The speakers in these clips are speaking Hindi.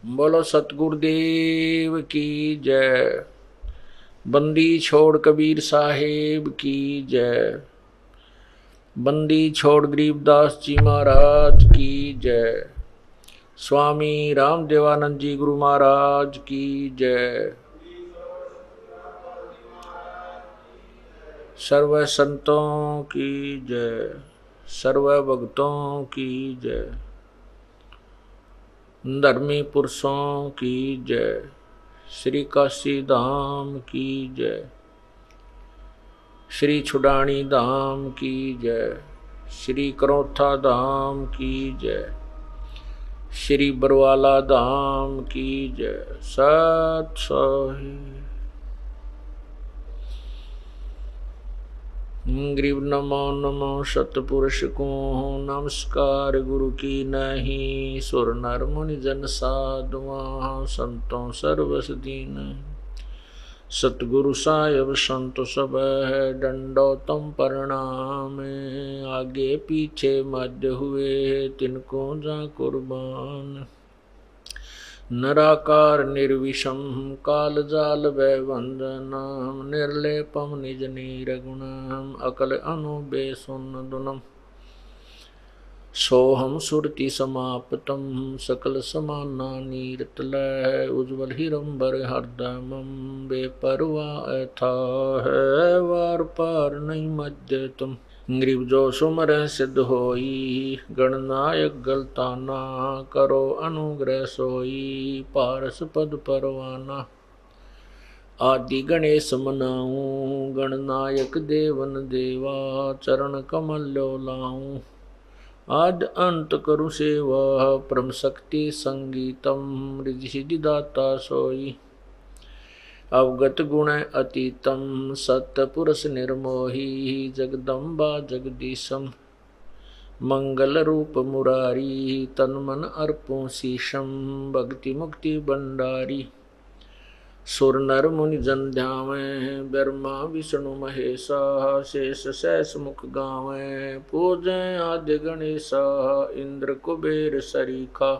बोलो सतगुरुदेव की जय। बंदी छोड़ कबीर साहेब की जय। बंदी छोड़ गरीबदास जी महाराज की जय। स्वामी रामदेवानंद जी गुरु महाराज की जय। सर्व संतों की जय। सर्व भक्तों की जय। धर्मी पुरुषों की जय। श्री काशी धाम की जय। श्री छुडानी धाम की जय। श्री करोथा धाम की जय। श्री बरवाला धाम की जय। सत सोही। ग्रीव नमो नमो सतपुरुष को नमस्कार गुरु की नहीं। सुर नर मुनि जन साधुआ संतों सर्वस दीन। सतगुरु साहेब संत सब है दंडोतम प्रणाम। आगे पीछे मध्य हुए तिनको जा कुर्बान। नराकार निर्विषम काल जाल वैवंदनम। निर्लेपम निज नीरगुणम अकल अनुबे सुन दुनम। सोहम सुरति समाप्तम सकल समाना नीरतलय। उज्ज्वल हिरंबर हरदमम बेपरवा था है वार पार नहीं मध्य तुम। ग्रीव जो सुमर सिद्ध होई गणनायक गलताना। करो अनुग्रह सोई पारस पद परवाना। आदि गणेश मनाऊं गणनायक देवन देवा। चरण कमल लो लाऊं आद अंत करु सेवा। परम शक्ति संगीतम रिद्धि सिद्धि दाता सोई। अवगत गुण अतीतम सत्य पुरुष निर्मोही। जगदम्बा जगदीशम मंगल रूप मुरारी। तन मन अर्पों शीशम भक्ति मुक्ति भंडारी। सुर नर मुनि जन ध्यावे ब्रह्मा विष्णु महेशा। शेष सहस मुख गावे पूजै आद्य गणेशा। इंद्र कुबेर सरीखा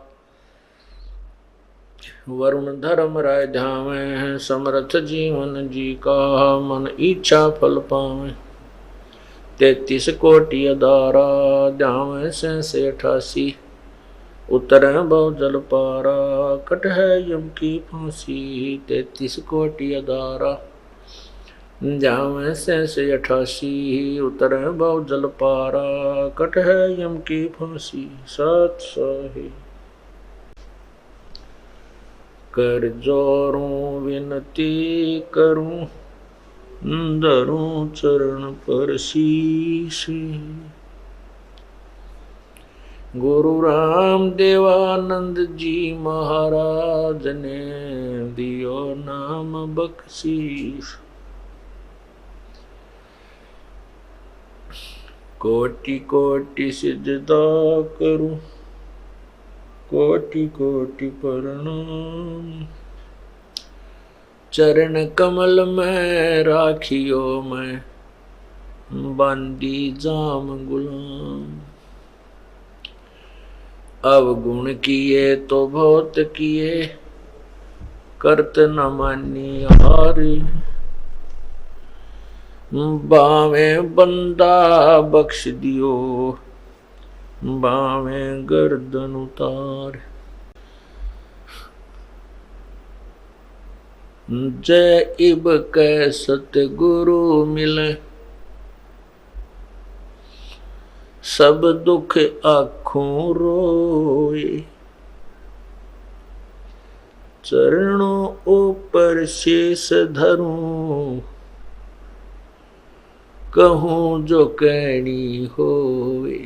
वरुण धर्म राय ध्यावे। समर्थ जीवन जी का मन इच्छा फल पावे। 33 कोटि अदारा ध्यावे से 88। उतर बहु जल पारा कट है यम की फांसी। 33 कोटि अदारा ध्यावे से 88। उतर बहु जल पारा कट है यम की फांसी। सत सोही। कर जोरूं विनती करूं धरूं चरण पर शीश। गुरु राम देवानंद जी महाराज ने दियो नाम बख्शीश। कोटि कोटि सिजदा करूं कोटि कोटि प्रणाम। चरण कमल में राखियो मैं बांदी जाम गुलाम। अवगुण किए तो बहुत किए करत न मानी हार। बावे बंदा बख्श दियो बावे गर्दन उतार। जय इब कै सतगुरु मिले सब दुख आँखों रोए। चरणों ऊपर शेष धरूं कहूँ जो कहनी होए।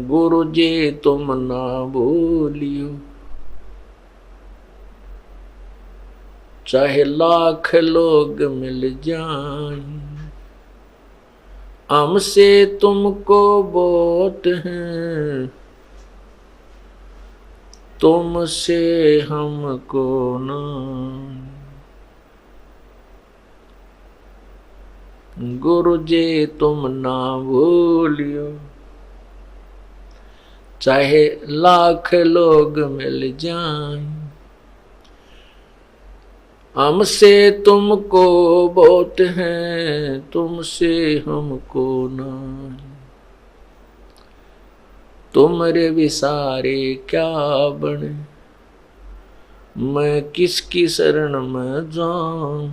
गुरु जी तुम ना भूलियो चाहे लाख लोग मिल जाएं। हमसे तुमको बहुत हैं तुमसे हमको ना। गुरु जी तुम ना भूलियो चाहे लाख लोग मिल जाएं, हमसे तुमको बहुत है, तुमसे हमको नहीं। तुमरे विसारे क्या बने, मैं किसकी शरण में जाऊं।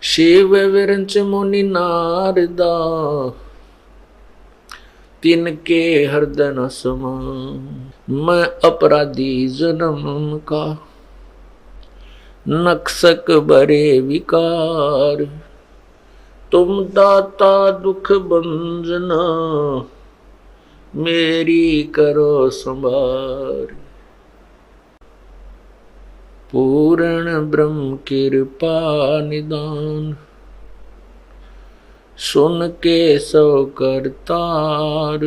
शिव विरंच मुनि नारदा, तिनके हृदय न समाऊं। मैं अपराधी जन्म का, नक्सक बरे विकार। तुम दाता दुख बंजना, मेरी करो संभार। पूर्ण ब्रह्म कृपा निदान, सुन के सो करतार।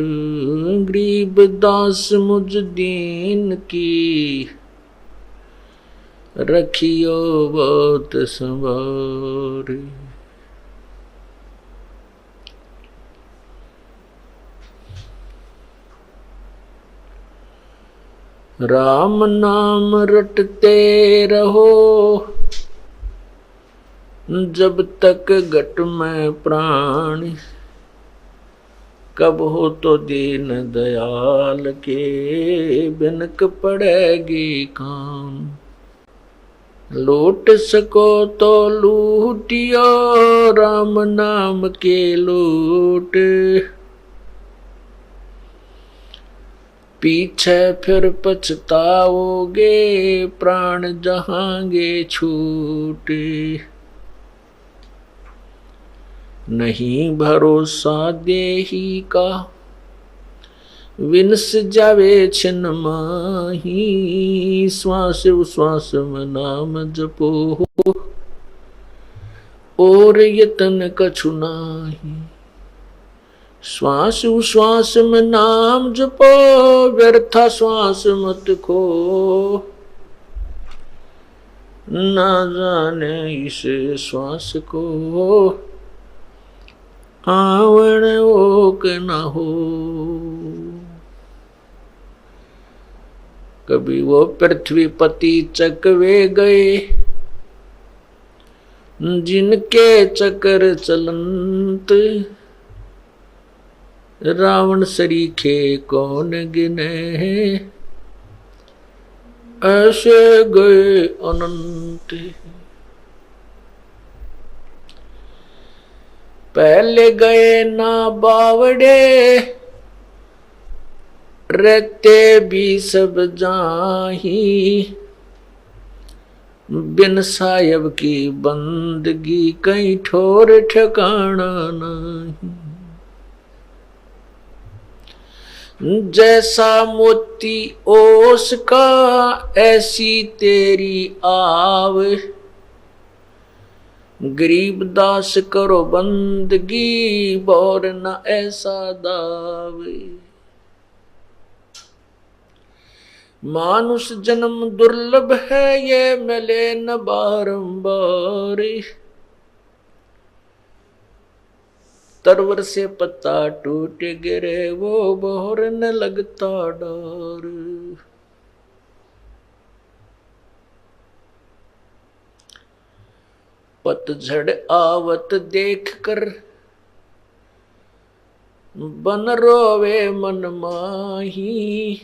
गरीब दास मुझ दीन की, रखियो बहुत संभार। राम नाम रटते रहो, जब तक घट में प्राण। कब हो तो दीन दयाल के, बिनक पड़ेगी कान। लूट सको तो लूटियो, राम नाम के लूट। पीछे फिर पछताओगे, प्राण जहांगे छूट। नहीं भरोसा देही का, विनस जावे छिन माही। श्वास उश्वास में नाम जपो, और यतन कछु नाही। श्वास उश्वास में नाम जपो, व्यर्था श्वास मत खो। ना जाने इस श्वास को, आवण ओक न हो। कभी वो पृथ्वीपति चकवे गए, जिनके चक्र चलंत। रावण सरीखे कौन गिने, ऐसे गए अनंत। पहले गए ना बावड़े, रहते भी सब जाही। बिन साहिब की बंदगी, कहीं ठोर ठिकाना नहीं। जैसा मोती ओस का, ऐसी तेरी आव। गरीब दास करो बंदगी, बोर न ऐसा दावे। मानुष जन्म दुर्लभ है, ये मिले न बारंबार। तरवर से पत्ता टूट गिरे, वो बोर न लगता डर। पतझड़ आवत देख कर, बन रोवे मन माही।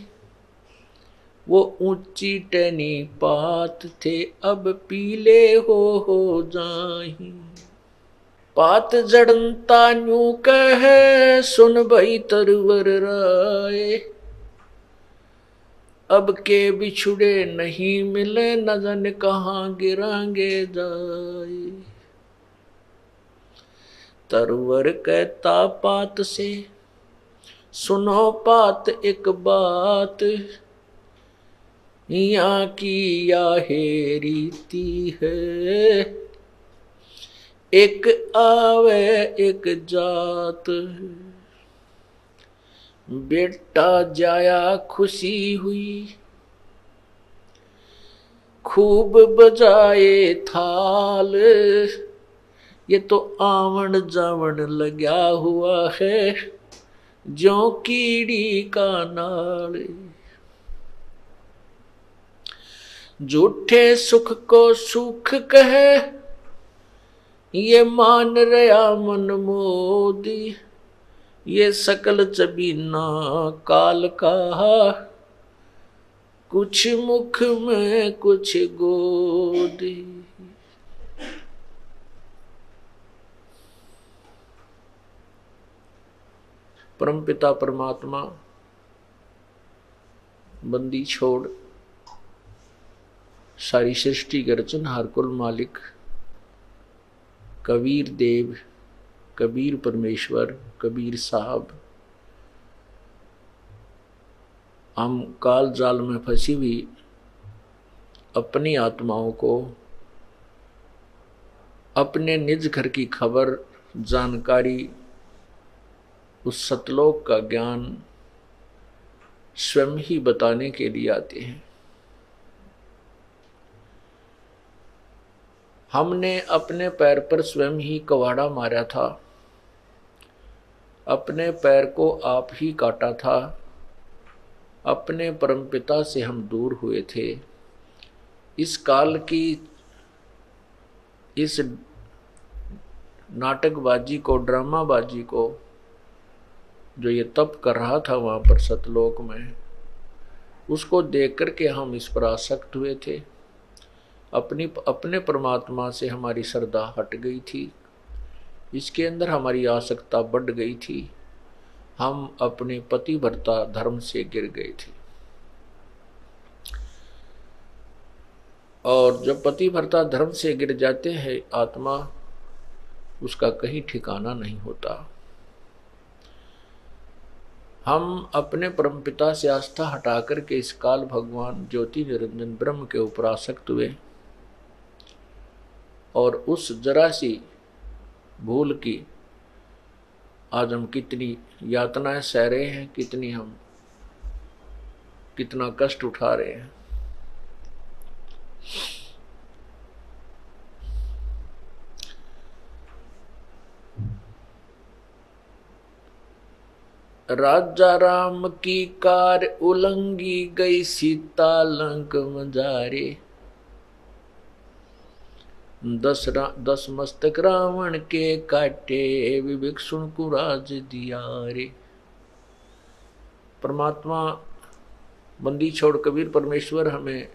वो ऊंची टहनी पात थे, अब पीले हो जाही। पात जड़नता न्यू कहे, सुन भई तरवर राय। अब के बिछुड़े नहीं मिले, न जाने कहाँ गिरांगे जाए। तरवर कहता पात से, सुनो पात एक बात। यहाँ की याहे रीति है, एक आवे एक जात। बेटा जाया खुशी हुई, खूब बजाए थाल। ये तो आवण जावण लगा हुआ है, ज्यों कीड़ी का नाल। झूठे सुख को सुख कहे, ये मान रहा मन मोदी। ये सकल चबीना काल का, कुछ मुख में कुछ गोदी। परमपिता परमात्मा बंदी छोड़ सारी सृष्टि के रचनहार कुल मालिक कबीर देव, कबीर परमेश्वर, कबीर साहब, हम काल जाल में फंसी हुई अपनी आत्माओं को अपने निज घर की खबर, जानकारी, उस सतलोक का ज्ञान स्वयं ही बताने के लिए आते हैं। हमने अपने पैर पर स्वयं ही कवाड़ा मारा था, अपने पैर को आप ही काटा था, अपने परमपिता से हम दूर हुए थे। इस काल की इस नाटकबाजी को, ड्रामाबाजी को जो ये तप कर रहा था वहाँ पर सतलोक में, उसको देख कर के हम इस पर आसक्त हुए थे। अपने परमात्मा से हमारी श्रद्धा हट गई थी, इसके अंदर हमारी आसक्ता बढ़ गई थी। हम अपने पतिव्रता धर्म से गिर गए थे। और जब पतिव्रता धर्म से गिर जाते हैं आत्मा, उसका कहीं ठिकाना नहीं होता। हम अपने परमपिता से आस्था हटा करके इस काल भगवान ज्योति निरंजन ब्रह्म के ऊपर आसक्त हुए और उस जरा सी भूल की आज हम कितनी यातनाएं सह रहे हैं, कितना कष्ट उठा रहे हैं। राजा राम की कार उलंगी गई, सीता लंक मजारे। 10 मस्तक रावण के काटे, विवेक सुन को राज दिया रे। परमात्मा बंदी छोड़ कबीर परमेश्वर हमें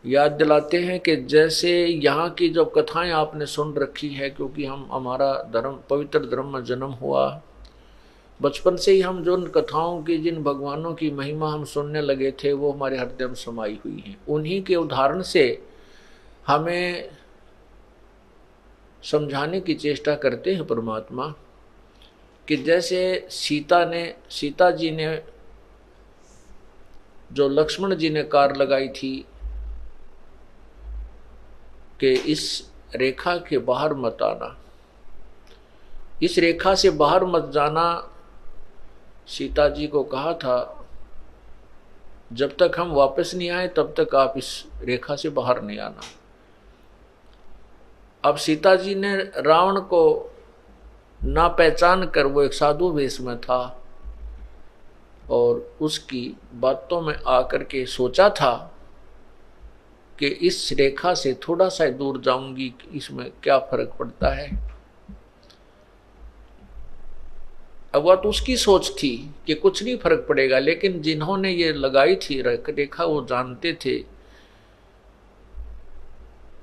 याद दिलाते हैं कि जैसे यहाँ की जो कथाएं आपने सुन रखी है, क्योंकि हमारा धर्म पवित्र धर्म में जन्म हुआ, बचपन से ही हम जो कथाओं की, जिन भगवानों की महिमा हम सुनने लगे थे, वो हमारे हृदय में समाई हुई हैं। उन्हीं के उदाहरण से हमें समझाने की चेष्टा करते हैं परमात्मा कि जैसे सीता जी ने जो लक्ष्मण जी ने कार लगाई थी कि इस रेखा के बाहर मत आना, इस रेखा से बाहर मत जाना, सीता जी को कहा था जब तक हम वापस नहीं आए तब तक आप इस रेखा से बाहर नहीं आना। अब सीता जी ने रावण को ना पहचान कर, वो एक साधु वेश में था और उसकी बातों में आकर के सोचा था कि इस रेखा से थोड़ा सा दूर जाऊंगी, इसमें क्या फर्क पड़ता है। अब वह तो उसकी सोच थी कि कुछ नहीं फर्क पड़ेगा, लेकिन जिन्होंने ये लगाई थी रेखा वो जानते थे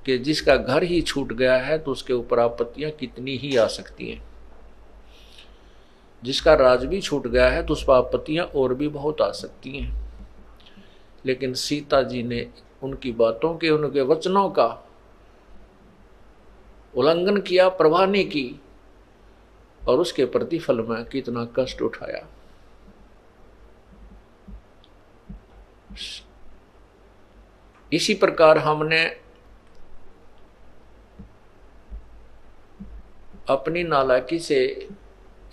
कि जिसका घर ही छूट गया है तो उसके ऊपर आपत्तियां कितनी ही आ सकती हैं। जिसका राज भी छूट गया है तो उस पर आपत्तियां और भी बहुत आ सकती हैं। लेकिन सीता जी ने उनकी बातों के, उनके वचनों का उल्लंघन किया, परवाह नहीं की और उसके प्रतिफल में कितना कष्ट उठाया। इसी प्रकार हमने अपनी नालायकी से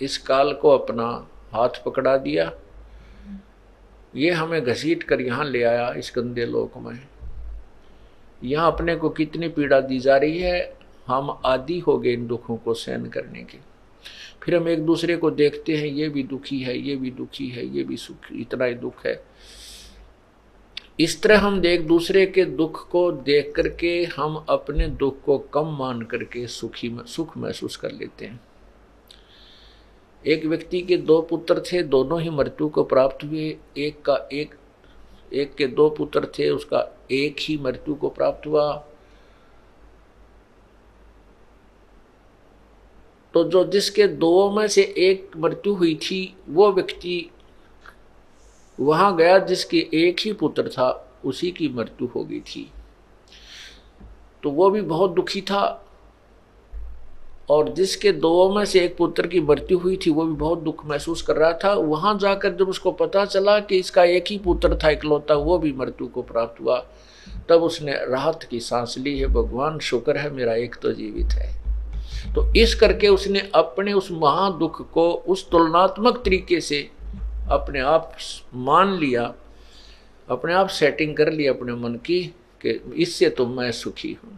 इस काल को अपना हाथ पकड़ा दिया, ये हमें घसीट कर यहाँ ले आया इस गंदे लोक में। यहाँ अपने को कितनी पीड़ा दी जा रही है, हम आदी हो गए इन दुखों को सहन करने के। फिर हम एक दूसरे को देखते हैं, ये भी दुखी है, ये भी दुखी है, ये भी सुख, इतना ही दुख है। इस तरह हम एक दूसरे के दुख को देख करके हम अपने दुख को कम मान करके सुख महसूस कर लेते हैं। एक व्यक्ति के 2 पुत्र थे, दोनों ही मृत्यु को प्राप्त हुए। एक के 2 पुत्र थे, उसका एक ही मृत्यु को प्राप्त हुआ। तो जो जिसके 2 में से एक मृत्यु हुई थी, वो व्यक्ति वहां गया जिसके एक ही पुत्र था, उसी की मृत्यु हो गई थी। तो वो भी बहुत दुखी था, और जिसके 2 में से एक पुत्र की मृत्यु हुई थी, वो भी बहुत दुख महसूस कर रहा था। वहां जाकर जब उसको पता चला कि इसका एक ही पुत्र था इकलौता, वो भी मृत्यु को प्राप्त हुआ, तब उसने राहत की सांस ली है, भगवान शुक्र है मेरा एक तो जीवित है। तो इस करके उसने अपने उस महादुख को उस तुलनात्मक तरीके से अपने आप मान लिया, अपने आप सेटिंग कर ली अपने मन की कि इससे तो मैं सुखी हूं।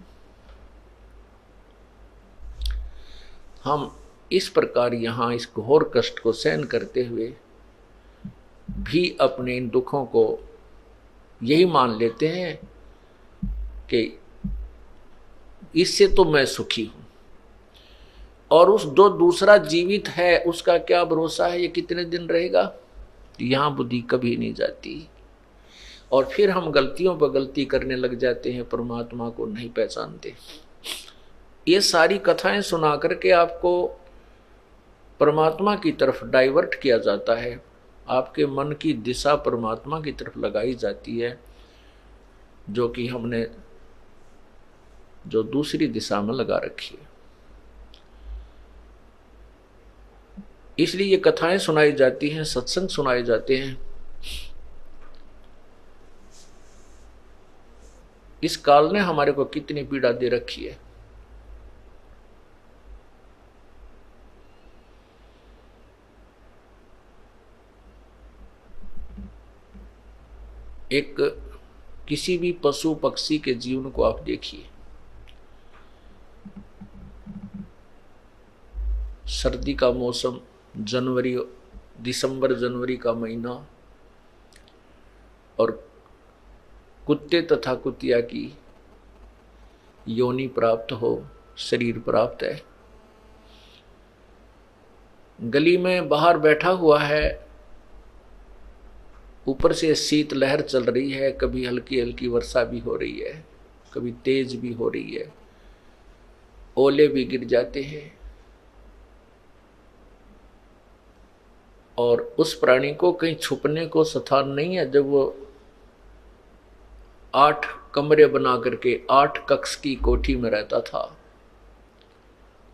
हम इस प्रकार यहाँ इस घोर कष्ट को सहन करते हुए भी अपने इन दुखों को यही मान लेते हैं कि इससे तो मैं सुखी हूं, और उस जो दूसरा जीवित है उसका क्या भरोसा है, ये कितने दिन रहेगा, यहाँ बुद्धि कभी नहीं जाती। और फिर हम गलतियों पर गलती करने लग जाते हैं, परमात्मा को नहीं पहचानते। ये सारी कथाएं सुना करके आपको परमात्मा की तरफ डाइवर्ट किया जाता है, आपके मन की दिशा परमात्मा की तरफ लगाई जाती है, जो कि हमने जो दूसरी दिशा में लगा रखी है। इसलिए ये कथाएं सुनाई जाती हैं, सत्संग सुनाए जाते हैं। इस काल ने हमारे को कितनी पीड़ा दे रखी है। एक किसी भी पशु पक्षी के जीवन को आप देखिए, सर्दी का मौसम, दिसंबर जनवरी का महीना, और कुत्ते तथा कुतिया की योनि प्राप्त हो, शरीर प्राप्त है, गली में बाहर बैठा हुआ है, ऊपर से शीत लहर चल रही है, कभी हल्की हल्की वर्षा भी हो रही है, कभी तेज भी हो रही है, ओले भी गिर जाते हैं, और उस प्राणी को कहीं छुपने को स्थान नहीं है। जब वो 8 कमरे बना करके 8 कक्ष की कोठी में रहता था,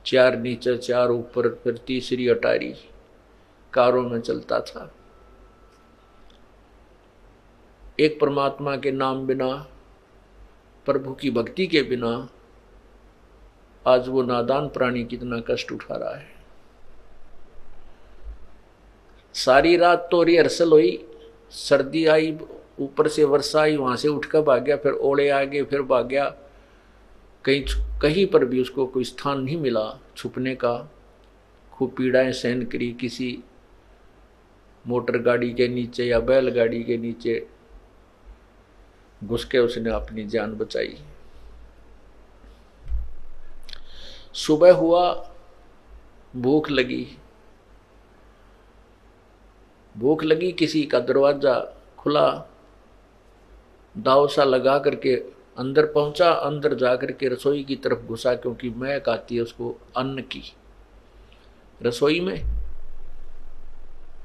4 नीचे 4 ऊपर, फिर तीसरी अटारी, कारों में चलता था, एक परमात्मा के नाम बिना, प्रभु की भक्ति के बिना आज वो नादान प्राणी कितना कष्ट उठा रहा है। सारी रात तो रिहर्सल हुई, सर्दी आई, ऊपर से वर्षा आई, वहां से उठकर भाग गया, फिर ओले आ गए, फिर भाग गया, कहीं पर भी उसको कोई स्थान नहीं मिला छुपने का। खूब पीड़ाएं सहन करी, किसी मोटर गाड़ी के नीचे या बैलगाड़ी के नीचे घुस के उसने अपनी जान बचाई। सुबह हुआ, भूख लगी, किसी का दरवाजा खुला, दाव सा लगा करके अंदर पहुंचा, अंदर जाकर के रसोई की तरफ घुसा, क्योंकि महक आती है उसको अन्न की रसोई में।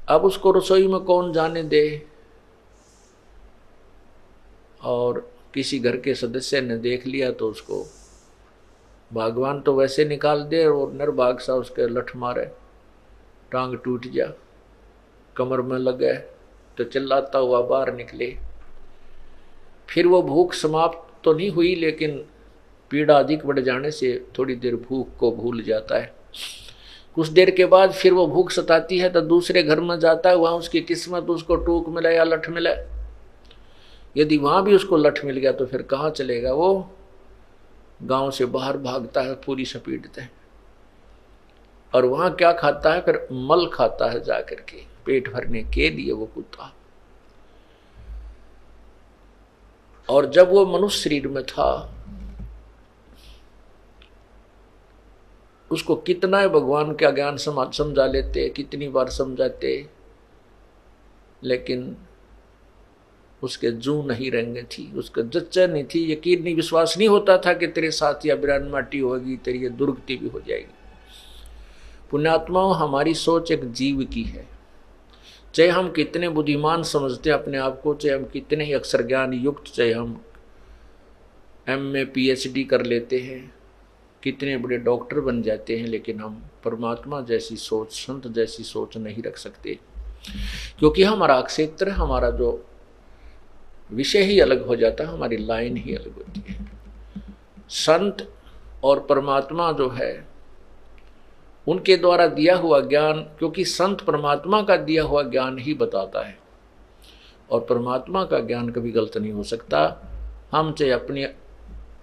अब उसको रसोई में कौन जाने दे, और किसी घर के सदस्य ने देख लिया तो उसको भगवान तो वैसे निकाल दे, और निर्भाग सा उसके लठ मारे, टांग टूट जा, कमर में लगे, तो चिल्लाता हुआ बाहर निकले। फिर वो भूख समाप्त तो नहीं हुई, लेकिन पीड़ा अधिक बढ़ जाने से थोड़ी देर भूख को भूल जाता है। कुछ देर के बाद फिर वो भूख सताती है, तो दूसरे घर में जाता है, वहां उसकी किस्मत, उसको टूक मिले या लठ मिले। यदि वहां भी उसको लठ मिल गया तो फिर कहाँ चलेगा, वो गांव से बाहर भागता है, पूरी सपीटते हैं। और वहां क्या खाता है, फिर मल खाता है जाकर के, पेट भरने के लिए वो कुत्ता। और जब वो मनुष्य शरीर में था, उसको कितना है भगवान का ज्ञान समझा लेते, कितनी बार समझाते, लेकिन उसके जू नहीं रेंगे थी, उसका जच्चा नहीं थी, यकीन नहीं, विश्वास नहीं होता था कि तेरे साथ या बिरान माटी होगी, तेरी ये दुर्गति भी हो जाएगी। पुण्यात्माओं, हमारी सोच एक जीव की है। चाहे हम कितने बुद्धिमान समझते हैं अपने आप को, चाहे हम कितने ही अक्षर ज्ञान युक्त, चाहे हम MA PhD कर लेते हैं, कितने बड़े डॉक्टर बन जाते हैं, लेकिन हम परमात्मा जैसी सोच, संत जैसी सोच नहीं रख सकते, क्योंकि हमारा क्षेत्र, हमारा जो विषय ही अलग हो जाता है, हमारी लाइन ही अलग होती है। संत और परमात्मा जो है, उनके द्वारा दिया हुआ ज्ञान, क्योंकि संत परमात्मा का दिया हुआ ज्ञान ही बताता है, और परमात्मा का ज्ञान कभी गलत नहीं हो सकता। हम चाहे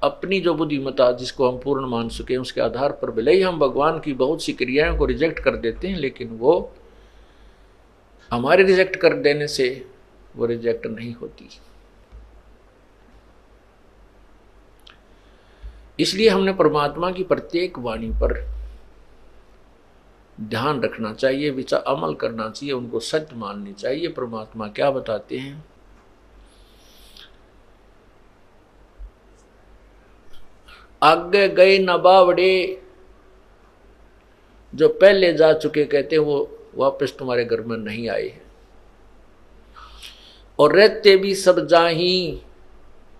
अपनी जो बुद्धिमत्ता, जिसको हम पूर्ण मान सके, उसके आधार पर भले ही हम भगवान की बहुत सी क्रियाओं को रिजेक्ट कर देते हैं, लेकिन वो हमारे रिजेक्ट कर देने से वो रिजेक्ट नहीं होती। इसलिए हमने परमात्मा की प्रत्येक वाणी पर ध्यान रखना चाहिए, विचार अमल करना चाहिए, उनको सत्य माननी चाहिए। परमात्मा क्या बताते हैं, आगे गए न बावड़े, जो पहले जा चुके कहते हैं वो वापस तुम्हारे घर में नहीं आए हैं, और रहते भी सब जाही,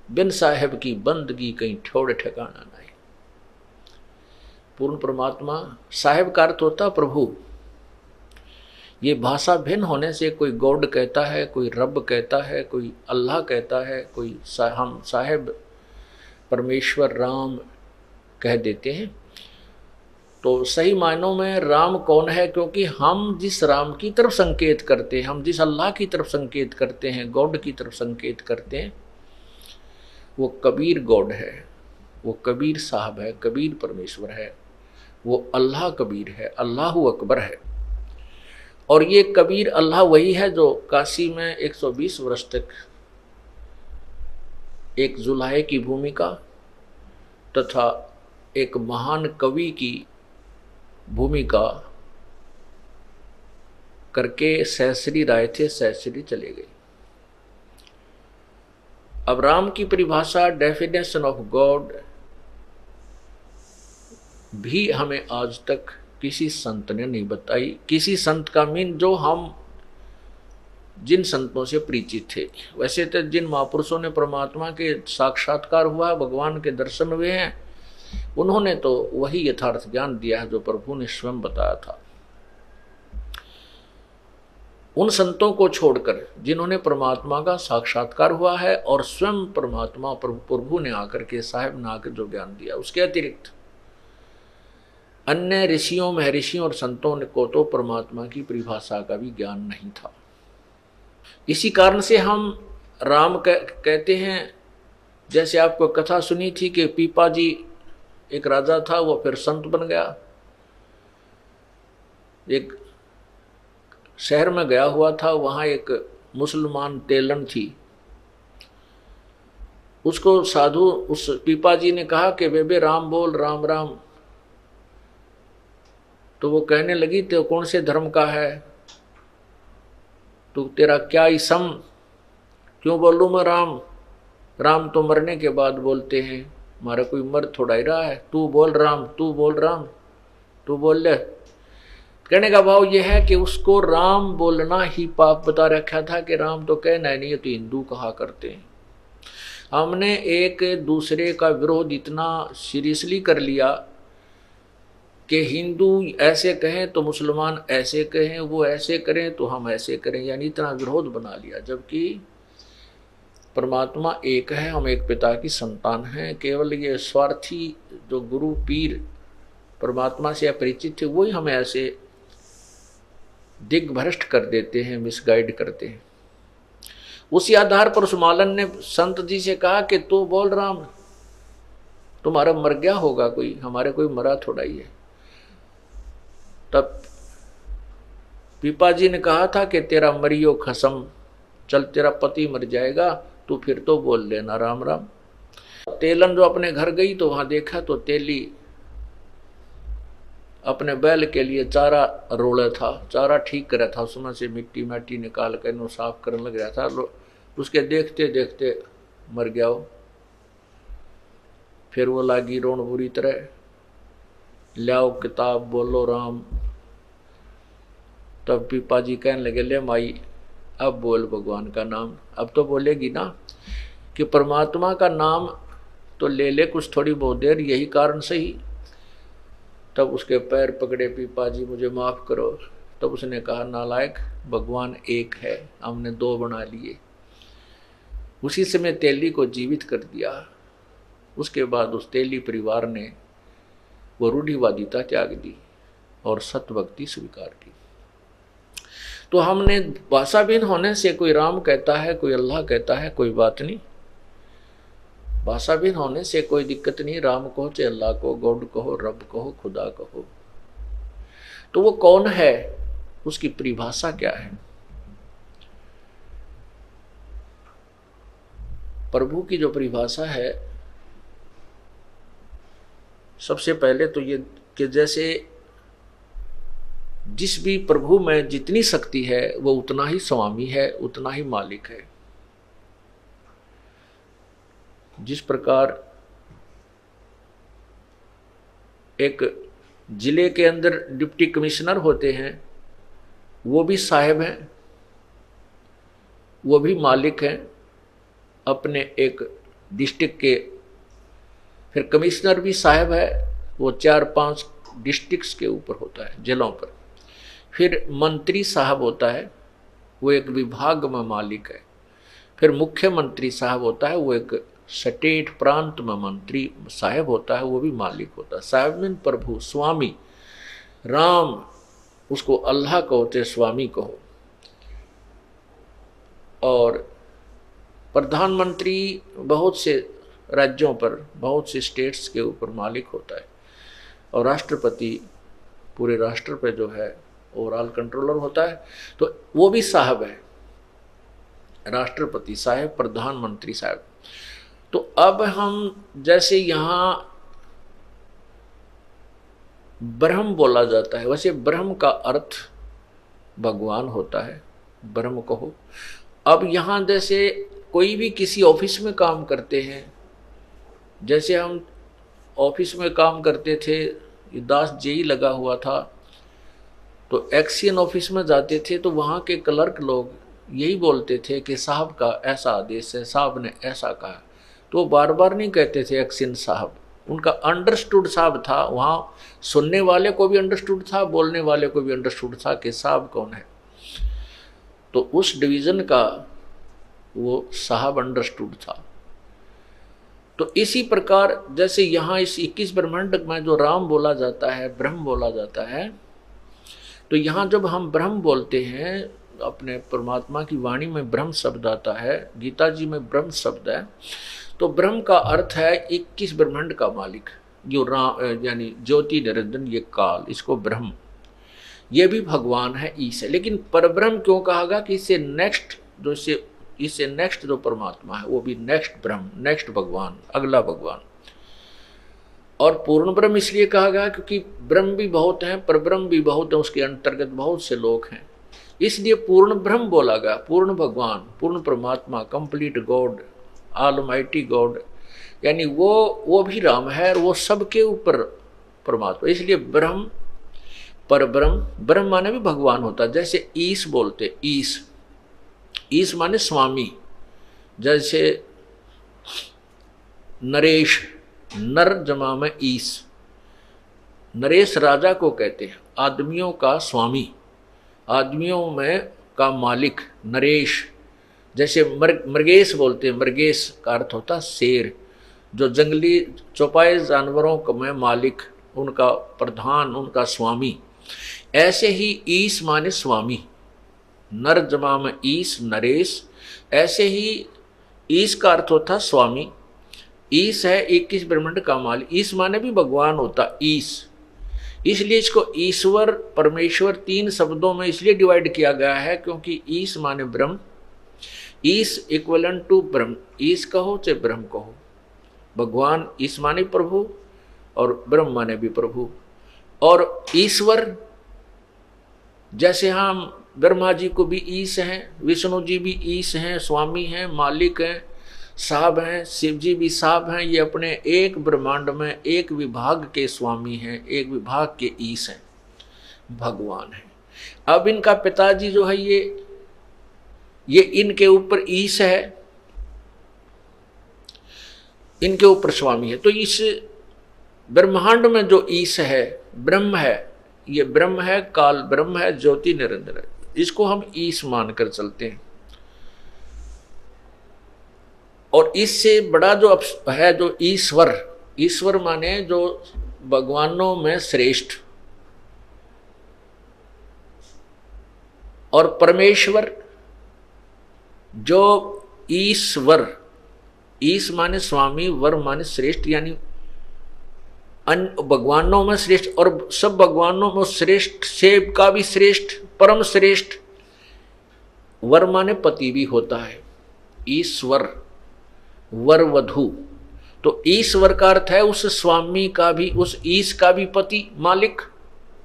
बिन साहेब की बंदगी कहीं ठोड़ ठिकाना नहीं। पूर्ण परमात्मा, साहेब का अर्थ होता प्रभु। ये भाषा भिन्न होने से कोई गॉड कहता है, कोई रब कहता है, कोई अल्लाह कहता है, कोई हम साहेब परमेश्वर राम कह देते हैं। तो सही मायनों में राम कौन है, क्योंकि हम जिस राम की तरफ संकेत करते हैं, हम जिस अल्लाह की तरफ संकेत करते हैं, गॉड की तरफ संकेत करते हैं, वो कबीर गॉड है, वो कबीर साहब है, कबीर परमेश्वर है, वो अल्लाह कबीर है, अल्लाह अकबर है। और ये कबीर अल्लाह वही है जो काशी में 120 वर्ष तक एक जुलाहे की भूमिका तथा एक महान कवि की भूमिका करके सहस्री राय थे, सहस्री चले गए। अब राम की परिभाषा, डेफिनेशन ऑफ गॉड भी हमें आज तक किसी संत ने नहीं बताई। किसी संत का मीन जो हम जिन संतों से परिचित थे। वैसे तो जिन महापुरुषों ने परमात्मा के साक्षात्कार हुआ, भगवान के दर्शन हुए हैं, उन्होंने तो वही यथार्थ ज्ञान दिया है जो प्रभु ने स्वयं बताया था। उन संतों को छोड़कर जिन्होंने परमात्मा का साक्षात्कार हुआ है और स्वयं परमात्मा प्रभु ने आकर के, साहेब ने आकर जो ज्ञान दिया, उसके अतिरिक्त अन्य ऋषियों, महर्षियों और संतों को तो परमात्मा की परिभाषा का भी ज्ञान नहीं था। इसी कारण से हम राम कहते हैं। जैसे आपको कथा सुनी थी कि पीपा जी एक राजा था, वो फिर संत बन गया। एक शहर में गया हुआ था, वहाँ एक मुसलमान तेलन थी। उसको साधु, उस पीपा जी ने कहा कि बेबे राम बोल, राम राम। तो वो कहने लगी, तो कौन से धर्म का है, तो तेरा क्या इसम, क्यों बोलूँ मैं राम? राम तो मरने के बाद बोलते हैं, हमारा कोई मर थोड़ा ही रहा है। तू बोल राम, तू बोल राम, तू बोल ले। कहने का भाव यह है कि उसको राम बोलना ही पाप बता रखा था कि राम तो कहना ही नहीं, तो हिंदू कहा करते हैं। हमने एक दूसरे का विरोध इतना सीरियसली कर लिया कि हिंदू ऐसे कहें तो मुसलमान ऐसे कहें, वो ऐसे करें तो हम ऐसे करें, यानी इतना विरोध बना लिया। जबकि परमात्मा एक है, हम एक पिता की संतान हैं। केवल ये स्वार्थी जो गुरु पीर परमात्मा से अपरिचित थे, वही हमें ऐसे दिग्भ्रष्ट कर देते हैं, मिसगाइड करते हैं। उसी आधार पर उस मालन ने संत जी से कहा कि तू बोल राम, तुम्हारा मर गया होगा कोई, हमारे कोई मरा थोड़ा ही है। तब पीपा जी ने कहा था कि तेरा मरियो खसम, चल तेरा पति मर जाएगा, तू फिर तो बोल लेना राम राम। तेलन जो अपने घर गई तो वहां देखा तो तेली अपने बैल के लिए चारा रोड़ा था, चारा ठीक कर रहा था, उसमें से मिट्टी माटी निकाल कर साफ करने लग रहा था। उसके देखते देखते मर गया वो। फिर वो लागी रोन बुरी तरह, लाओ किताब बोलो राम। तब पीपा जी कहने लगे, ले माई अब बोल भगवान का नाम। अब तो बोलेगी ना कि परमात्मा का नाम तो ले ले कुछ थोड़ी बहुत देर, यही कारण से ही। तब उसके पैर पकड़े, पीपा जी मुझे माफ करो। तब उसने कहा, नालायक, भगवान एक है, हमने दो बना लिए। उसी समय तेली को जीवित कर दिया। उसके बाद उस तेली परिवार ने वो रूढ़िवादिता त्याग दी और सत्य भक्ति स्वीकार की। तो हमने भाषाहीन होने से, कोई राम कहता है, कोई अल्लाह कहता है, कोई बात नहीं। भाषाहीन होने से कोई दिक्कत नहीं, राम कहो चाहे अल्लाह कहो, गॉड कहो, रब कहो, खुदा कहो। तो वो कौन है, उसकी परिभाषा क्या है? प्रभु की जो परिभाषा है, सबसे पहले तो ये कि जैसे जिस भी प्रभु में जितनी शक्ति है वो उतना ही स्वामी है, उतना ही मालिक है। जिस प्रकार एक जिले के अंदर डिप्टी कमिश्नर होते हैं, वो भी साहब हैं, वो भी मालिक हैं अपने एक डिस्ट्रिक्ट के। फिर कमिश्नर भी साहब है, वो 4-5 डिस्ट्रिक्ट्स के ऊपर होता है, जिलों पर। फिर मंत्री साहब होता है, वो एक विभाग में मालिक है। फिर मुख्यमंत्री साहब होता है, वो एक स्टेट प्रांत में मंत्री साहब होता है, वो भी मालिक होता है। साहब मीन प्रभु, स्वामी। राम उसको अल्लाह कहो चाहे स्वामी कहो। और प्रधानमंत्री बहुत से राज्यों पर, बहुत से स्टेट्स के ऊपर मालिक होता है। और राष्ट्रपति पूरे राष्ट्र पे जो है ओवरऑल कंट्रोलर होता है, तो वो भी साहब है। राष्ट्रपति साहब, प्रधानमंत्री साहब। तो अब हम जैसे यहाँ ब्रह्म बोला जाता है, वैसे ब्रह्म का अर्थ भगवान होता है, ब्रह्म कहो। अब यहाँ जैसे कोई भी किसी ऑफिस में काम करते हैं, जैसे हम ऑफिस में काम करते थे, दास जेई लगा हुआ था, तो एक्शन ऑफिस में जाते थे तो वहाँ के क्लर्क लोग यही बोलते थे कि साहब का ऐसा आदेश है, साहब ने ऐसा कहा। तो बार बार नहीं कहते थे एक्शन साहब, उनका अंडरस्टूड साहब था। वहाँ सुनने वाले को भी अंडरस्टूड था, बोलने वाले को भी अंडरस्टूड था कि साहब कौन है। तो उस डिवीज़न का वो साहब अंडरस्टूड था। तो इसी प्रकार जैसे यहाँ इस 21 ब्रह्मांड में जो राम बोला जाता है, ब्रह्म बोला जाता है, तो यहाँ जब हम ब्रह्म बोलते हैं, अपने परमात्मा की वाणी में ब्रह्म शब्द आता है, गीता जी में ब्रह्म शब्द है, तो ब्रह्म का अर्थ है 21 ब्रह्मांड का मालिक, जो राम यानी ज्योति निरंजन, ये काल, इसको ब्रह्म, ये भी भगवान है, ईश है। लेकिन परब्रह्म क्यों कहा गया? कि इससे नेक्स्ट जो इससे नेक्स्ट जो परमात्मा है वो भी नेक्स्ट ब्रह्म, नेक्स्ट भगवान, अगला भगवान। और पूर्ण ब्रह्म इसलिए कहा गया क्योंकि ब्रह्म भी बहुत हैं, परब्रह्म भी बहुत है, उसके अंतर्गत बहुत से लोग हैं, इसलिए पूर्ण ब्रह्म बोला गया। पूर्ण भगवान, पूर्ण परमात्मा, कंप्लीट गॉड, ऑलमाइटी गॉड, यानी वो भी राम है और वो सबके ऊपर परमात्मा। इसलिए ब्रह्म, परब्रह्म, ब्रह्म माने भी भगवान होता है। जैसे ईश बोलते, ईश माने स्वामी। जैसे नरेश, नर जमा में ईश, नरेश राजा को कहते हैं, आदमियों का स्वामी, आदमियों में का मालिक, नरेश। जैसे मृगेश बोलते हैं, मृगेश का अर्थ होता शेर, जो जंगली चौपाए जानवरों में मालिक, उनका प्रधान, उनका स्वामी। ऐसे ही ईश माने स्वामी, नर जमा में ईश, नरेश। ऐसे ही ईश का अर्थ होता स्वामी। ईश है 21 ब्रह्मांड का मालिक। ईश माने भी भगवान होता, ईश। इसलिए इसको ईश्वर परमेश्वर 3 शब्दों में इसलिए डिवाइड किया गया है क्योंकि ईश माने ब्रह्म, ईश इक्वलेंट टू ब्रह्म, ईश कहो चाहे ब्रह्म कहो। भगवान ईश माने प्रभु और ब्रह्म माने भी प्रभु। और ईश्वर जैसे हम ब्रह्मा जी को भी ईश हैं, विष्णु जी भी ईश हैं, स्वामी हैं, मालिक हैं, साहब हैं, शिव जी भी साहब हैं। ये अपने एक ब्रह्मांड में एक विभाग के स्वामी हैं, एक विभाग के ईश हैं, भगवान हैं। अब इनका पिताजी जो है ये इनके ऊपर ईश है, इनके ऊपर स्वामी है। तो इस ब्रह्मांड में जो ईश है, ब्रह्म है, ये ब्रह्म है, काल ब्रह्म है, ज्योति निरंजन है, इसको हम ईश मानकर चलते हैं। और इससे बड़ा जो है जो ईश्वर, ईश्वर माने जो भगवानों में श्रेष्ठ, और परमेश्वर जो ईश्वर, ईश माने स्वामी, वर माने श्रेष्ठ, यानी भगवानों में श्रेष्ठ, और सब भगवानों में श्रेष्ठ से का भी श्रेष्ठ, परम श्रेष्ठ। वर माने पति भी होता है, ईश्वर, वर वधु। तो ईश्वर का अर्थ है उस स्वामी का भी, उस ईश का भी पति, मालिक,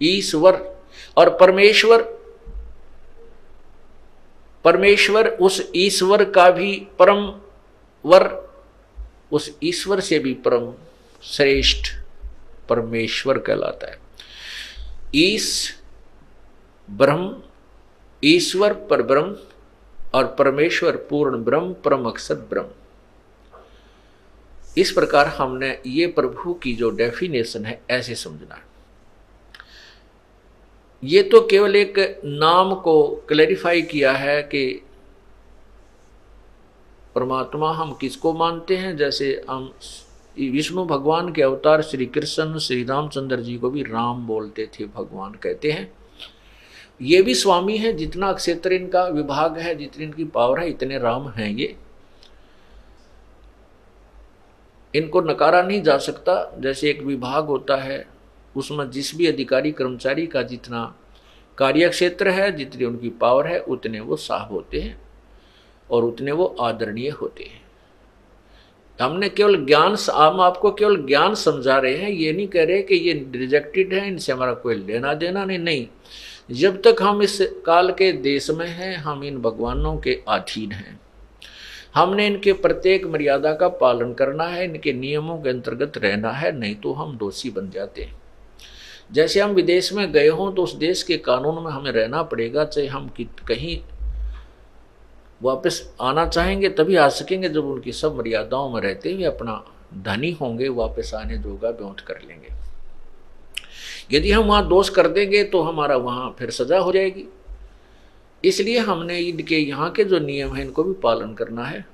ईश्वर। और परमेश्वर, परमेश्वर उस ईश्वर का भी परम वर, उस ईश्वर से भी परम श्रेष्ठ परमेश्वर कहलाता है। ईश ब्रह्म, ईश्वर पर ब्रह्म, और परमेश्वर पूर्ण ब्रह्म, परम अक्षर ब्रह्म। इस प्रकार हमने ये प्रभु की जो डेफिनेशन है ऐसे समझना है। ये तो केवल एक नाम को क्लैरिफाई किया है कि परमात्मा हम किसको मानते हैं। जैसे हम विष्णु भगवान के अवतार श्री कृष्ण, श्री रामचंद्र जी को भी राम बोलते थे, भगवान कहते हैं। ये भी स्वामी है, जितना क्षेत्र इनका विभाग है, जितनी इनकी पावर है, इतने राम हैं ये, इनको नकारा नहीं जा सकता। जैसे एक विभाग होता है, उसमें जिस भी अधिकारी कर्मचारी का जितना कार्य क्षेत्र है, जितनी उनकी पावर है, उतने वो साहब होते हैं और उतने वो आदरणीय होते हैं। हमने केवल ज्ञान, हम आपको केवल ज्ञान समझा रहे हैं, ये नहीं कह रहे कि ये रिजेक्टेड है, इनसे हमारा कोई लेना देना नहीं। जब तक हम इस काल के देश में हैं, हम इन भगवानों के अधीन हैं। हमने इनके प्रत्येक मर्यादा का पालन करना है, इनके नियमों के अंतर्गत रहना है, नहीं तो हम दोषी बन जाते हैं। जैसे हम विदेश में गए हों तो उस देश के कानून में हमें रहना पड़ेगा, चाहे हम कहीं वापस आना चाहेंगे तभी आ सकेंगे जब उनकी सब मर्यादाओं में रहते हुए अपना धनी होंगे, वापस आने जोगा ब्योंत कर लेंगे। यदि हम वहाँ दोष कर देंगे तो हमारा वहाँ फिर सजा हो जाएगी। इसलिए हमने इनके यहाँ के जो नियम हैं इनको भी पालन करना है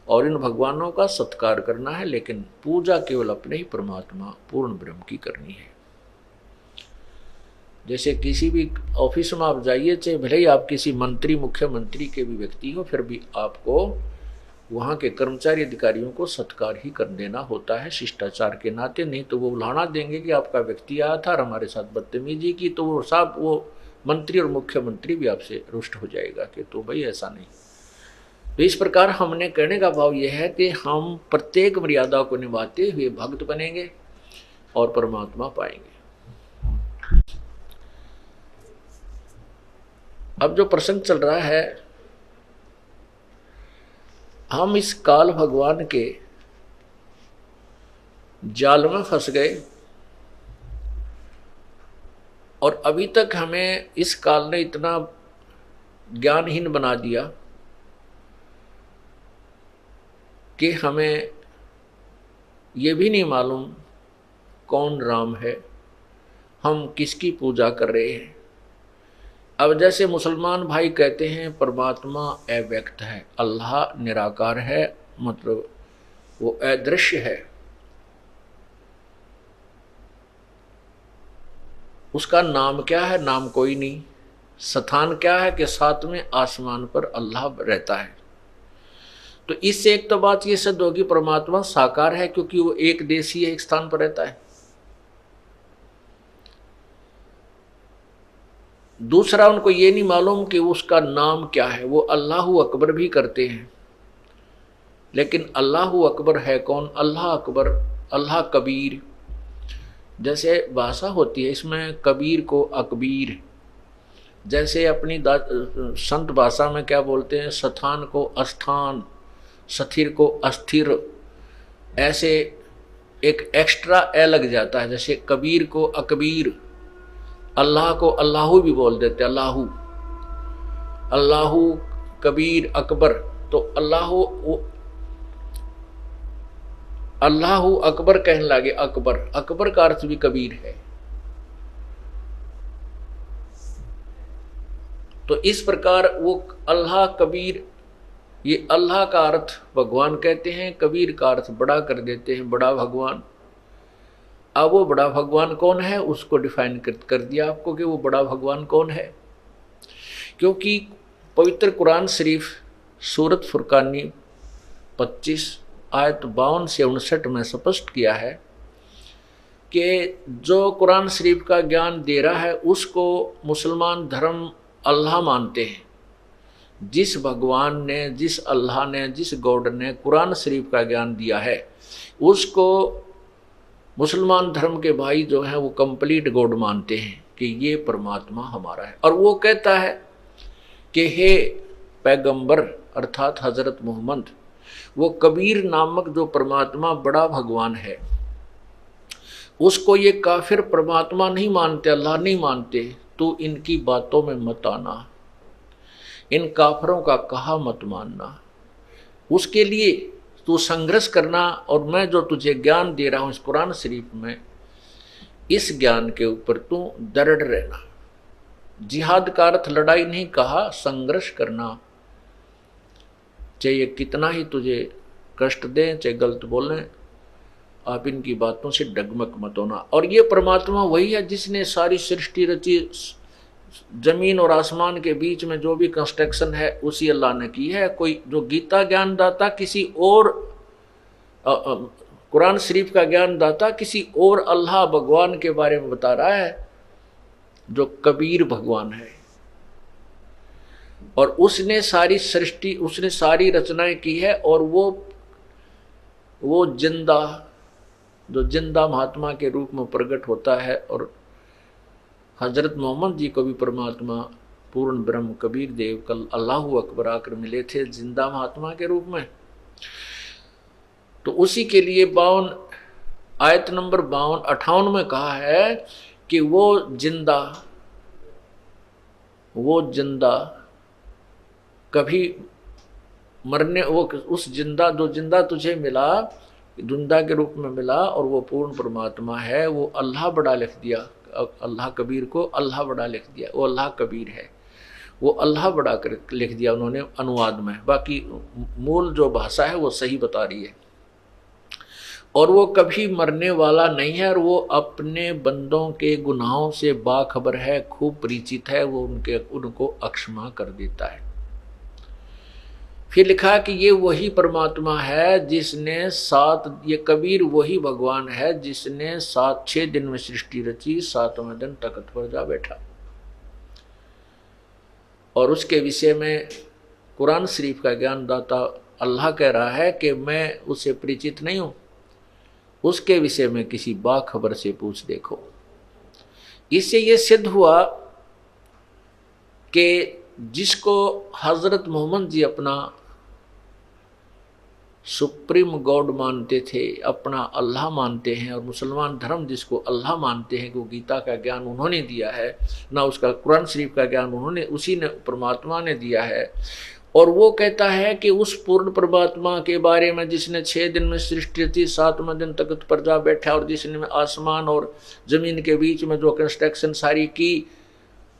और इन भगवानों का सत्कार करना है, लेकिन पूजा केवल अपने ही परमात्मा पूर्ण ब्रह्म की करनी है। जैसे किसी भी ऑफिस में आप जाइए, चाहे भले ही आप किसी मंत्री मुख्यमंत्री के भी व्यक्ति हो, फिर भी आपको वहाँ के कर्मचारी अधिकारियों को सत्कार ही कर देना होता है शिष्टाचार के नाते। नहीं तो वो उल्हाना देंगे कि आपका व्यक्ति आया था और हमारे साथ बदतमीजी की, तो वो साहब वो मंत्री और मुख्यमंत्री भी आपसे रुष्ट हो जाएगा कि तो भाई ऐसा नहीं। तो इस प्रकार हमने कहने का भाव यह है कि हम प्रत्येक मर्यादा को निभाते हुए भक्त बनेंगे और परमात्मा पाएंगे। अब जो प्रसंग चल रहा है, हम इस काल भगवान के जाल में फंस गए और अभी तक हमें इस काल ने इतना ज्ञानहीन बना दिया कि हमें ये भी नहीं मालूम कौन राम है, हम किसकी पूजा कर रहे हैं। अब जैसे मुसलमान भाई कहते हैं परमात्मा अव्यक्त है, अल्लाह निराकार है, मतलब वो अदृश्य है, उसका नाम क्या है? नाम कोई नहीं। स्थान क्या है कि सातवें आसमान पर अल्लाह रहता है। तो इससे एक तो बात ये सिद्ध होगी परमात्मा साकार है, क्योंकि वो एक देशीय एक स्थान पर रहता है। दूसरा, उनको ये नहीं मालूम कि उसका नाम क्या है। वो अल्लाहु अकबर भी करते हैं, लेकिन अल्लाहु अकबर है कौन? अल्लाह अकबर, अल्लाह कबीर। जैसे भाषा होती है, इसमें कबीर को अकबीर, जैसे अपनी संत भाषा में क्या बोलते हैं, स्थान को अस्थान, स्थिर को अस्थिर, ऐसे एक एक्स्ट्रा ए लग जाता है। जैसे कबीर को अकबीर, अल्लाह को अल्लाहू भी बोल देते, अल्लाहू, अल्लाहू कबीर अकबर। तो अल्लाहू अकबर कहने लगे, अकबर, अकबर का अर्थ भी कबीर है। तो इस प्रकार वो अल्लाह कबीर, ये अल्लाह का अर्थ भगवान कहते हैं, कबीर का अर्थ बड़ा कर देते हैं, बड़ा भगवान। अब वो बड़ा भगवान कौन है, उसको डिफाइन कर दिया आपको कि वो बड़ा भगवान कौन है। क्योंकि पवित्र कुरान शरीफ सूरत फुरकानी 25 आयत 52 से 59 में स्पष्ट किया है कि जो कुरान शरीफ का ज्ञान दे रहा है उसको मुसलमान धर्म अल्लाह मानते हैं। जिस भगवान ने, जिस अल्लाह ने, जिस गॉड ने कुरान शरीफ का ज्ञान दिया है, उसको मुसलमान धर्म के भाई जो हैं वो कंप्लीट गॉड मानते हैं कि ये परमात्मा हमारा है। और वो कहता है कि हे पैगंबर अर्थात हजरत मोहम्मद, वो कबीर नामक जो परमात्मा बड़ा भगवान है, उसको ये काफिर परमात्मा नहीं मानते, अल्लाह नहीं मानते, तो इनकी बातों में मत आना, इन काफिरों का कहा मत मानना। उसके लिए तू संघर्ष करना, और मैं जो तुझे ज्ञान दे रहा हूं इस कुरान शरीफ में, इस ज्ञान के ऊपर तू दृढ़ रहना। जिहाद का अर्थ लड़ाई नहीं कहा, संघर्ष करना, चाहे कितना ही तुझे कष्ट दें, चाहे गलत बोलें, आप इनकी बातों से डगमग मत होना। और ये परमात्मा वही है जिसने सारी सृष्टि रची, जमीन और आसमान के बीच में जो भी कंस्ट्रक्शन है उसी अल्लाह ने की है। कोई जो गीता ज्ञान दाता किसी और, कुरान शरीफ का ज्ञान दाता किसी और अल्लाह भगवान के बारे में बता रहा है जो कबीर भगवान है। और उसने सारी सृष्टि, उसने सारी रचनाएं की है। और वो जिंदा, जो जिंदा महात्मा के रूप में प्रकट होता है। और हजरत मोहम्मद जी को भी परमात्मा पूर्ण ब्रह्म कबीर देव कल अल्लाहु अकबर आकर मिले थे जिंदा महात्मा के रूप में। तो उसी के लिए 52 आयत नंबर 58 में कहा है कि वो जिंदा कभी मरने, वो उस जिंदा, जो जिंदा तुझे मिला, जिंदा के रूप में मिला, और वो पूर्ण परमात्मा है। वो अल्लाह बड़ा लिख दिया, अल्लाह कबीर को अल्लाह बड़ा लिख दिया, वो अल्लाह कबीर है, वो अल्लाह बड़ा कर लिख दिया उन्होंने अनुवाद में। बाकी मूल जो भाषा है वो सही बता रही है। और वो कभी मरने वाला नहीं है, और वो अपने बंदों के गुनाहों से बाखबर है, खूब परिचित है, वो उनको अक्षमा कर देता है। फिर लिखा कि ये वही परमात्मा है जिसने ये कबीर वही भगवान है जिसने 6 दिन में सृष्टि रची, 7वें दिन तख्त पर जा बैठा। और उसके विषय में कुरान शरीफ का ज्ञान दाता अल्लाह कह रहा है कि मैं उससे परिचित नहीं हूं, उसके विषय में किसी बाखबर से पूछ देखो। इससे ये सिद्ध हुआ कि जिसको हजरत मोहम्मद जी अपना सुप्रीम गॉड मानते थे, अपना अल्लाह मानते हैं, और मुसलमान धर्म जिसको अल्लाह मानते हैं, वो गीता का ज्ञान उन्होंने दिया है, ना उसका कुरान शरीफ का ज्ञान उसी ने परमात्मा ने दिया है। और वो कहता है कि उस पूर्ण परमात्मा के बारे में जिसने 6 दिन में सृष्टि थी, 7वें दिन तख्त पर जा बैठा, और जिसने आसमान और जमीन के बीच में जो कंस्ट्रक्शन सारी की,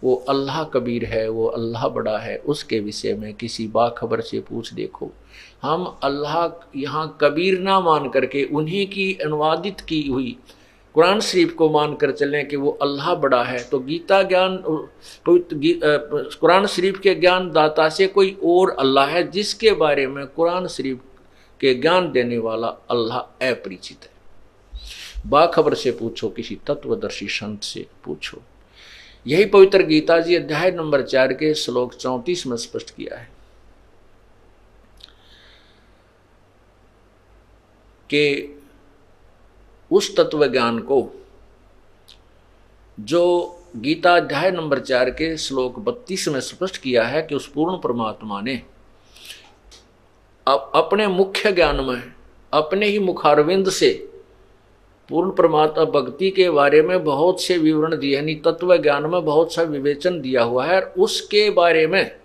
वो अल्लाह कबीर है, वो अल्लाह बड़ा है। उसके विषय में किसी बाखबर से पूछ देखो। हम अल्लाह यहाँ कबीर ना मान करके उन्हीं की अनुवादित की हुई कुरान शरीफ को मानकर चलें कि वो अल्लाह बड़ा है, तो गीता ज्ञान, कुरान शरीफ के ज्ञान दाता से कोई और अल्लाह है जिसके बारे में कुरान शरीफ के ज्ञान देने वाला अल्लाह अपरिचित है। बाखबर से पूछो, किसी तत्वदर्शी संत से पूछो। यही पवित्र गीता जी अध्याय नंबर 4 के श्लोक 34 में स्पष्ट किया है कि उस तत्व ज्ञान को जो गीता अध्याय नंबर 4 के श्लोक 32 में स्पष्ट किया है कि उस पूर्ण परमात्मा ने अपने मुख्य ज्ञान में अपने ही मुखारविंद से पूर्ण परमात्मा भक्ति के बारे में बहुत से विवरण दिए, यानी तत्व ज्ञान में बहुत सा विवेचन दिया हुआ है। और उसके बारे में,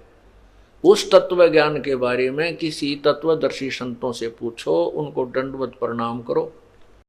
उस तत्व ज्ञान के बारे में किसी तत्वदर्शी संतों से पूछो, उनको दंडवत प्रणाम करो,